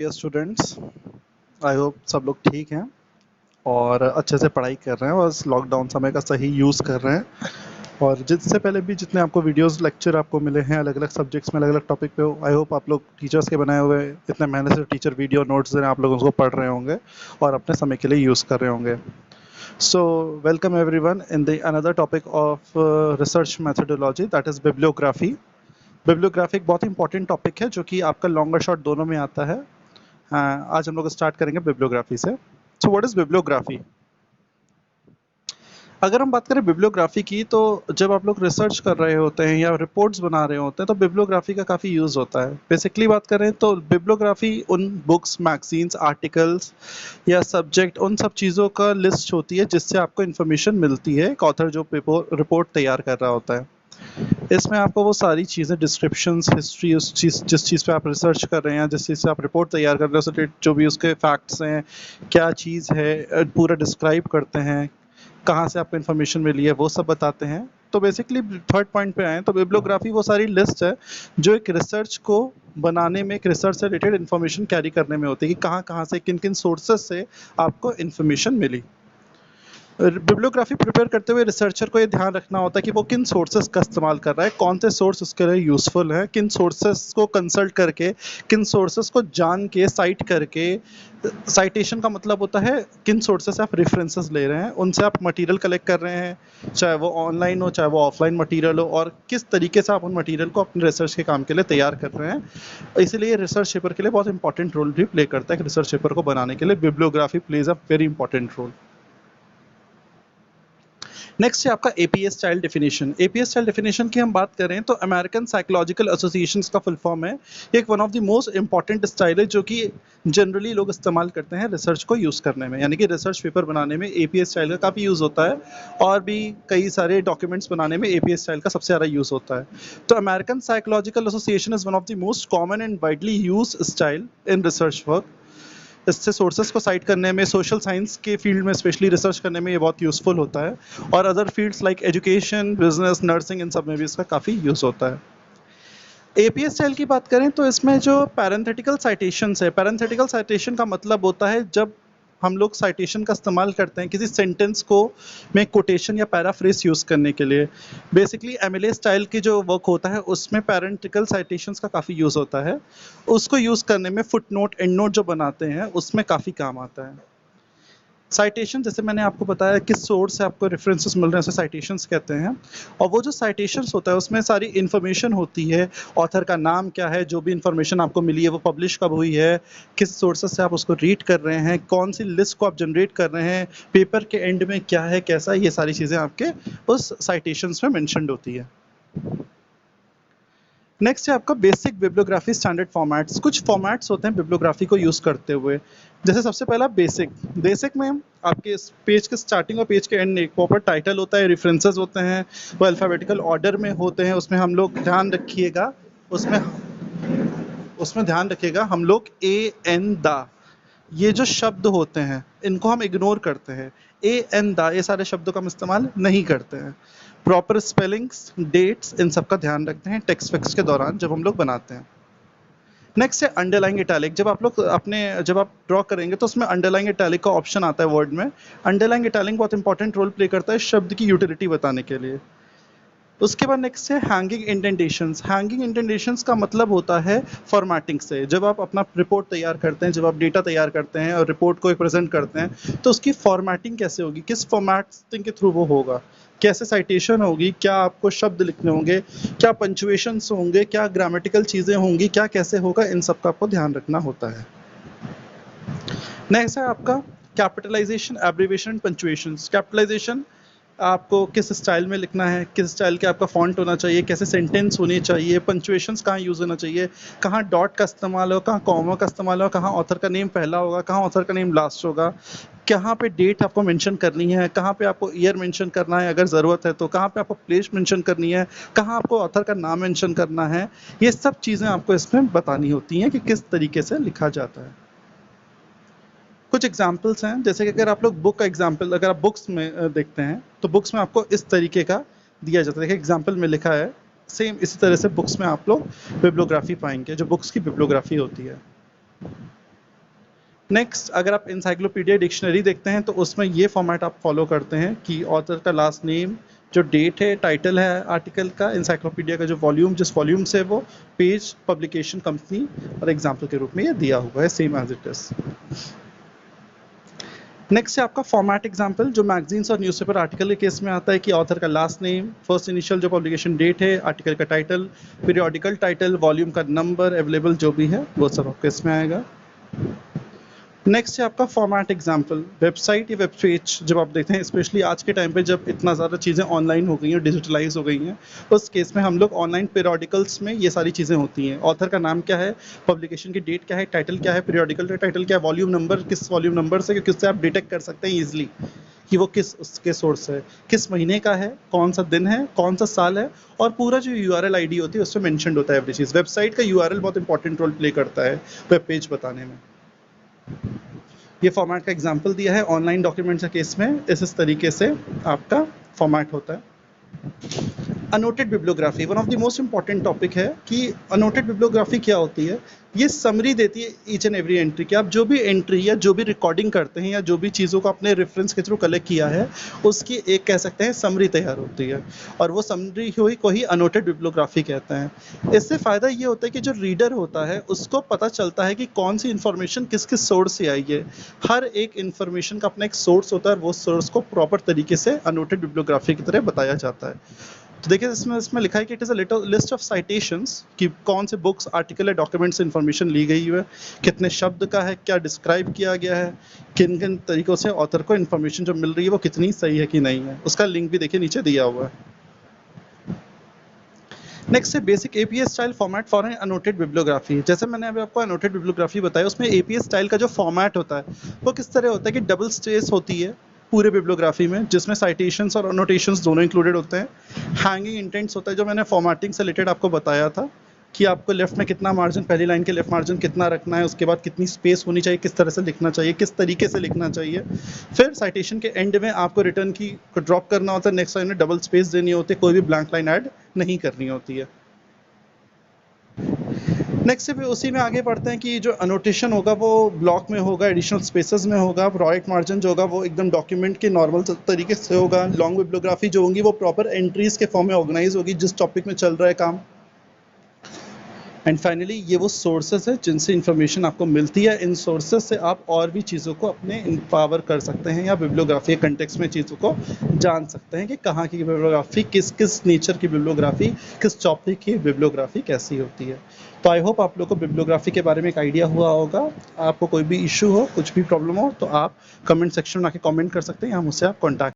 Dear students, I hope सब लोग ठीक हैं और अच्छे से पढ़ाई कर रहे हैं और इस लॉकडाउन समय का सही यूज़ कर रहे हैं। और जिससे पहले भी जितने आपको वीडियोस लेक्चर आपको मिले हैं अलग अलग सब्जेक्ट्स में अलग अलग टॉपिक पे, आई होप आप लोग टीचर्स के बनाए हुए इतने मेहनत से टीचर वीडियो नोट्स दे रहे हैं, आप लोग उसको पढ़ रहे होंगे और अपने समय के लिए यूज़ कर रहे होंगे। So welcome everyone in the another topic of research methodology, that is bibliography. Bibliography एक बहुत इंपॉर्टेंट टॉपिक है जो कि आपका लॉन्गर शॉर्ट दोनों में आता है। हाँ, आज हम लोग स्टार्ट करेंगे बिब्लियोग्राफी से। So what is bibliography? अगर हम बात करें बिब्लियोग्राफी की, तो जब आप लोग रिसर्च कर रहे होते हैं या रिपोर्ट्स बना रहे होते हैं तो बिब्लियोग्राफी का काफ़ी यूज़ होता है। बेसिकली बात करें तो बिब्लियोग्राफी उन बुक्स, मैगजीन्स, आर्टिकल्स या सब्जेक्ट, उन सब चीज़ों का लिस्ट होती है जिससे आपको इन्फॉर्मेशन मिलती है एक ऑथर जो रिपोर्ट तैयार कर रहा होता है। इसमें आपको वो सारी चीज़ें, डिस्क्रिप्शंस, हिस्ट्री, उस चीज़ जिस चीज़ पे आप रिसर्च कर रहे हैं, जिस चीज़ से आप रिपोर्ट तैयार कर रहे हो, उससे जो भी उसके फैक्ट्स हैं, क्या चीज़ है, पूरा डिस्क्राइब करते हैं, कहाँ से आपको इन्फॉर्मेशन मिली है, वो सब बताते हैं। तो बेसिकली थर्ड पॉइंट पे आए तो बिब्लियोग्राफी वो सारी लिस्ट है जो एक रिसर्च को बनाने में, एक रिसर्च से रिलेटेड इन्फॉर्मेशन कैरी करने में होती है कि कहाँ कहाँ से, किन किन सोर्सेज से आपको इन्फॉर्मेशन मिली। बिब्लियोग्राफी प्रिपेयर करते हुए रिसर्चर को ये ध्यान रखना होता है कि वो किन सोर्सेज का इस्तेमाल कर रहा है, कौन से सोर्स उसके लिए यूज़फुल हैं, किन सोर्सेज को कंसल्ट करके, किन सोर्सेज को जान के, साइट करके। साइटेशन का मतलब होता है किन सोर्सेज से आप रेफरेंसेस ले रहे हैं, उनसे आप मटेरियल कलेक्ट कर रहे हैं, चाहे वो ऑनलाइन हो चाहे वो ऑफलाइन मटेरियल हो, और किस तरीके से आप उन मटेरियल को अपने रिसर्च के काम के लिए तैयार कर रहे हैं। इसलिए रिसर्च पेपर के लिए बहुत इंपॉर्टेंट रोल भी प्ले करता है कि रिसर्च पेपर को बनाने के लिए bibliography plays a very important role. Next है आपका APA style definition. APA style definition की हम बात करें तो अमेरिकन साइकोलॉजिकल एसोसिएशंस का फुल फॉर्म है। एक one of the most important style है जो कि जनरली लोग इस्तेमाल करते हैं रिसर्च को यूज़ करने में, यानी कि रिसर्च पेपर बनाने में एपीए स्टाइल का काफ़ी यूज़ होता है और भी कई सारे डॉक्यूमेंट्स बनाने में एपीए स्टाइल का सबसे ज़्यादा यूज़ होता है। तो American psychological association is one of the most common and widely use style in research work. इससे सोर्सेज को साइट करने में, सोशल साइंस के फील्ड में स्पेशली रिसर्च करने में ये बहुत यूज़फुल होता है, और other fields like education, business, nursing, इन सब में भी इसका काफ़ी यूज़ होता है। एपीए स्टाइल की बात करें तो इसमें जो पैरेंथेटिकल साइटेशंस है, पैरेंथेटिकल साइटेशन का मतलब होता है जब हम लोग साइटेशन का इस्तेमाल करते हैं किसी सेंटेंस को में कोटेशन या पैराफ्रेज यूज़ करने के लिए। बेसिकली एमएलए स्टाइल की जो वर्क होता है उसमें पैरेंटिकल साइटेशंस का काफ़ी यूज़ होता है। उसको यूज़ करने में फुट नोट, एंड नोट जो बनाते हैं उसमें काफ़ी काम आता है। साइटेशन, जैसे मैंने आपको बताया किस सोर्स से आपको रेफरेंसेस मिल रहे हैं उसे साइटेशंस कहते हैं। और वो जो साइटेशंस होता है उसमें सारी इन्फॉर्मेशन होती है, ऑथर का नाम क्या है, जो भी इन्फॉर्मेशन आपको मिली है वो पब्लिश कब हुई है, किस सोर्सेस से आप उसको रीड कर रहे हैं, कौन सी लिस्ट को आप जनरेट कर रहे हैं, पेपर के एंड में क्या है, कैसा, ये सारी चीज़ें आपके उस साइटेशंस में मैंशनड होती है। नेक्स्ट है आपका बेसिक बिब्लियोग्राफी स्टैंडर्ड फॉर्मेट्स। कुछ फॉर्मेट्स होते हैं बिब्लियोग्राफी को यूज़ करते हुए। जैसे सबसे पहला बेसिक। बेसिक में आपके पेज के स्टार्टिंग और पेज के एंड में एक प्रॉपर टाइटल होता है, रेफरेंसेस होते हैं, वो अल्फ़ाबेटिकल ऑर्डर में होते हैं। उसमें हम लोग ध्यान रखिएगा, उसमें उसमें ध्यान रखिएगा हम लोग ए एन द, ये जो शब्द होते हैं इनको हम इग्नोर करते हैं। ए एन द, ये सारे शब्दों का हम इस्तेमाल नहीं करते हैं। प्रॉपर स्पेलिंग्स, डेट्स, इन सब का ध्यान रखते हैं टेक्स्ट फिक्स के दौरान जब हम लोग बनाते हैं। नेक्स्ट है अंडरलाइंग इटैलिक। जब आप ड्रॉ करेंगे तो उसमें अंडरलाइंग इटैलिक का ऑप्शन आता है वर्ड में। अंडरलाइंग इटैलिक बहुत इंपॉर्टेंट रोल प्ले करता है शब्द की यूटिलिटी बताने के लिए। उसके बाद नेक्स्ट है हैंगिंग इंडेंटेशंस। हैंगिंग इंडेंटेशंस का मतलब होता है फॉर्मेटिंग से। जब आप अपना रिपोर्ट तैयार करते हैं, जब आप डेटा तैयार करते हैं और रिपोर्ट को प्रेजेंट करते हैं, तो उसकी फॉर्मेटिंग कैसे होगी, किस फॉर्मेटिंग के थ्रू वो होगा, कैसे साइटेशन होगी, क्या आपको शब्द लिखने होंगे, क्या पंचुएशंस होंगे, क्या ग्रामेटिकल चीज़ें होंगी, क्या कैसे होगा, इन सब का आपको ध्यान रखना होता है। नेक्स्ट है आपका कैपिटलाइजेशन, एब्रिविएशन, पंचुएशंस। कैपिटलाइजेशन आपको किस स्टाइल में लिखना है, किस स्टाइल के आपका फॉन्ट होना चाहिए, कैसे सेंटेंस होनी चाहिए, पंचुएशंस कहाँ यूज़ होना चाहिए, कहाँ डॉट का इस्तेमाल होगा, कहाँ कॉमा का इस्तेमाल होगा, कहाँ ऑथर का नेम पहला होगा, कहाँ ऑथर का नेम लास्ट होगा, कहाँ पे डेट आपको मेंशन करनी है, कहाँ पे आपको ईयर मेंशन करना है अगर ज़रूरत है तो, कहाँ पे आपको प्लेस मेंशन करनी है, कहाँ आपको ऑथर का नाम मेंशन करना है। ये सब चीज़ें आपको इसमें बतानी होती हैं कि किस तरीके से लिखा जाता है। कुछ एग्जाम्पल्स हैं, जैसे कि अगर आप लोग बुक का एग्जाम्पल, अगर आप बुक्स में देखते हैं तो बुक्स में आपको इस तरीके का दिया जाता है। देखिए एग्जाम्पल में लिखा है, सेम इसी तरह से बुक्स में आप लोग बिब्लियोग्राफी पाएंगे, जो बुक्स की बिब्लियोग्राफी होती है। नेक्स्ट अगर आप इंसाइक्लोपीडिया डिक्शनरी देखते हैं तो उसमें ये फॉर्मेट आप फॉलो करते हैं कि ऑथर का लास्ट नेम, जो डेट है, टाइटल है आर्टिकल का, इंसाइक्लोपीडिया का जो वॉल्यूम, जिस वॉल्यूम से वो, पेज, पब्लिकेशन कंपनी और एग्जाम्पल के रूप में ये दिया हुआ है same as it is. Next है आपका फॉर्मेट एग्जाम्पल, जो मैगजीन्स और न्यूज़पेपर आर्टिकल के केस में आता है कि ऑथर का लास्ट नेम, फर्स्ट इनिशियल जो पब्लिकेशन डेट है, आर्टिकल का टाइटल, पीरियोडिकल टाइटल, वॉल्यूम का नंबर, अवेलेबल जो भी है वो सब आपके इसमें आएगा। नेक्स्ट है आपका फॉर्मेट एग्जाम्पल, वेबसाइट या वेब पेज जब आप देखते हैं, स्पेशली आज के टाइम पे जब इतना ज़्यादा चीज़ें ऑनलाइन हो गई हैं, डिजिटलाइज हो गई हैं, उस केस में हम लोग ऑनलाइन पीरियोडिकल्स में ये सारी चीज़ें होती हैं। ऑथर का नाम क्या है, पब्लिकेशन की डेट क्या है, टाइटल क्या है, पीरियोडिकल का टाइटल क्या है, वॉल्यूम नंबर, किस वॉल्यूम नंबर से, क्योंकि उससे आप डिटेक्ट कर सकते हैं ईजिली कि वो किस उसके सोर्स है, किस महीने का है, कौन सा दिन है, कौन सा साल है, और पूरा जो URL ID होती है उसमें मेंशन्ड होता है एवरी चीज़। वेबसाइट का URL बहुत इंपॉर्टेंट रोल प्ले करता है वेब पेज बताने में। ये फॉर्मेट का एग्जांपल दिया है ऑनलाइन डॉक्यूमेंट्स के केस में, इस तरीके से आपका फॉर्मेट होता है। Annotated bibliography one of the most important topic है कि अनोटेड बिब्लियोग्राफी क्या होती है। ये समरी देती है ईच एंड एवरी एंट्री की। आप जो भी एंट्री या जो भी रिकॉर्डिंग करते हैं या जो भी चीज़ों को अपने रेफरेंस के थ्रू कलेक्ट किया है, उसकी एक कह सकते हैं समरी तैयार होती है, और वो समरी को ही अनोटेड बिब्लियोग्राफी कहते हैं। इससे फ़ायदा ये होता है कि जो रीडर होता है उसको पता चलता है कि कौन सी इन्फॉर्मेशन किस किस सोर्स से आई है। हर एक इन्फॉर्मेशन का अपना एक सोर्स होता है, और वो सोर्स को प्रॉपर तरीके से अनोटेड बिब्लियोग्राफी की तरह बताया जाता है। तो देखिए इसमें लिखा है कि it is a list of citations, कि कौन से बुक्स, आर्टिकल या डॉक्यूमेंट से इन्फॉर्मेशन ली गई है, कितने शब्द का है, क्या डिस्क्राइब किया गया है, किन किन तरीक़ों से ऑथर को इन्फॉर्मेशन जो मिल रही है वो कितनी सही है कि नहीं है। उसका लिंक भी देखिए नीचे दिया हुआ है। नेक्स्ट है basic APA style format for an annotated bibliography. जैसे मैंने अभी आपको अनोटेड बिब्लियोग्राफी बताया, उसमें APA स्टाइल का जो फॉर्मेट होता है वो किस तरह होता है कि डबल स्पेस होती है पूरे बिब्लियोग्राफी में, जिसमें साइटेशंस और अनोटेशंस दोनों इंक्लूडेड होते हैं। हैंगिंग इंटेंट्स होता है, जो मैंने फॉर्मेटिंग से रिलेटेड आपको बताया था कि आपको लेफ्ट में कितना मार्जिन, पहली लाइन के लेफ्ट मार्जिन कितना रखना है, उसके बाद कितनी स्पेस होनी चाहिए, किस तरह से लिखना चाहिए, किस तरीके से लिखना चाहिए। फिर साइटेशन के एंड में आपको रिटर्न की को ड्रॉप करना होता है, नेक्स्ट लाइन में डबल स्पेस देनी होती है, कोई भी ब्लैंक लाइन ऐड नहीं करनी होती है। नेक्स्ट से फिर उसी में आगे बढ़ते हैं कि जो अनोटेशन होगा वो ब्लॉक में होगा, एडिशनल स्पेसेस में होगा, राइट मार्जिन जो होगा वो एकदम डॉक्यूमेंट के नॉर्मल तरीके से होगा। लॉन्ग बिब्लियोग्राफी जो होगी वो प्रॉपर एंट्रीज के फॉर्म में ऑर्गेनाइज होगी जिस टॉपिक में चल रहा है काम। एंड फाइनली ये वो सोर्सेज है जिनसे इंफॉर्मेशन आपको मिलती है। इन सोर्सेज से आप और भी चीज़ों को अपने इम्पावर कर सकते हैं, या बिब्लियोग्राफी के कंटेक्स्ट में चीज़ों को जान सकते हैं कि कहाँ की बिब्लियोग्राफी, किस किस नेचर की बिब्लियोग्राफी, किस टॉपिक की बिब्लियोग्राफी कैसी होती है। तो आई होप आप लोग को बिब्लियोग्राफी के बारे में एक आइडिया हुआ होगा। आपको कोई भी इशू हो, कुछ भी प्रॉब्लम हो, तो आप कमेंट सेक्शन में आके कमेंट कर सकते हैं, या मुझसे आप कॉन्टैक्ट